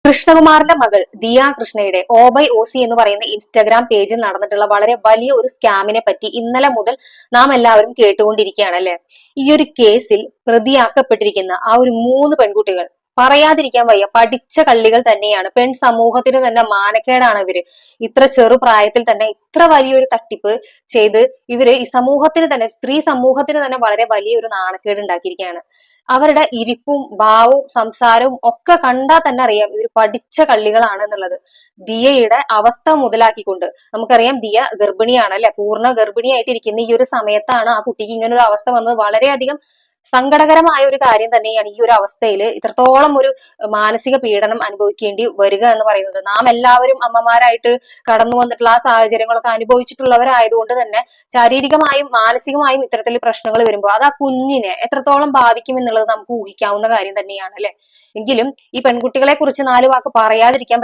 കൃഷ്ണകുമാറിന്റെ മകൾ ദിയ കൃഷ്ണയുടെ ഓ by O C എന്ന് പറയുന്ന ഇൻസ്റ്റാഗ്രാം പേജിൽ നടന്നിട്ടുള്ള വളരെ വലിയ ഒരു സ്കാമിനെ പറ്റി ഇന്നലെ മുതൽ നാം എല്ലാവരും കേട്ടുകൊണ്ടിരിക്കുകയാണ് അല്ലെ. ഈ ഒരു കേസിൽ പ്രതിയാക്കപ്പെട്ടിരിക്കുന്ന ആ ഒരു 3 പെൺകുട്ടികൾ പറയാതിരിക്കാൻ വയ്യ, പഠിച്ച കള്ളികൾ തന്നെയാണ്. പെൺ സമൂഹത്തിന് തന്നെ മാനക്കേടാണ് ഇവര്. ഇത്ര ചെറുപ്രായത്തിൽ തന്നെ ഇത്ര വലിയൊരു തട്ടിപ്പ് ചെയ്ത് ഇവര് ഈ സമൂഹത്തിന് തന്നെ, സ്ത്രീ സമൂഹത്തിന് തന്നെ വളരെ വലിയൊരു നാണക്കേട് ഉണ്ടാക്കിയിരിക്കുകയാണ്. അവരുടെ ഇരിപ്പും ഭാവവും സംസാരവും ഒക്കെ കണ്ടാൽ തന്നെ അറിയാം ഇവർ പഠിച്ച കള്ളികളാണ് എന്നുള്ളത്. ദിയയുടെ അവസ്ഥ മുതലാക്കിക്കൊണ്ട്, നമുക്കറിയാം ദിയ ഗർഭിണിയാണ് അല്ലെ, പൂർണ്ണ ഗർഭിണിയായിട്ടിരിക്കുന്ന ഈ ഒരു സമയത്താണ് ആ കുട്ടിക്ക് ഇങ്ങനെ ഒരു അവസ്ഥ വന്നത്. വളരെയധികം സങ്കടകരമായ ഒരു കാര്യം തന്നെയാണ് ഈ ഒരു അവസ്ഥയിൽ ഇത്രത്തോളം ഒരു മാനസിക പീഡനം അനുഭവിക്കേണ്ടി വരിക എന്ന് പറയുന്നത്. നാം എല്ലാവരും അമ്മമാരായിട്ട് കടന്നു വന്നിട്ടുള്ള ആ സാഹചര്യങ്ങളൊക്കെ അനുഭവിച്ചിട്ടുള്ളവരായതുകൊണ്ട് തന്നെ ശാരീരികമായും മാനസികമായും ഇത്തരത്തിൽ പ്രശ്നങ്ങൾ വരുമ്പോൾ അത് ആ കുഞ്ഞിനെ എത്രത്തോളം ബാധിക്കും എന്നുള്ളത് നമുക്ക് ഊഹിക്കാവുന്ന കാര്യം തന്നെയാണ് അല്ലെ. എങ്കിലും ഈ പെൺകുട്ടികളെ കുറിച്ച് 4 വാക്ക് പറയാതിരിക്കാൻ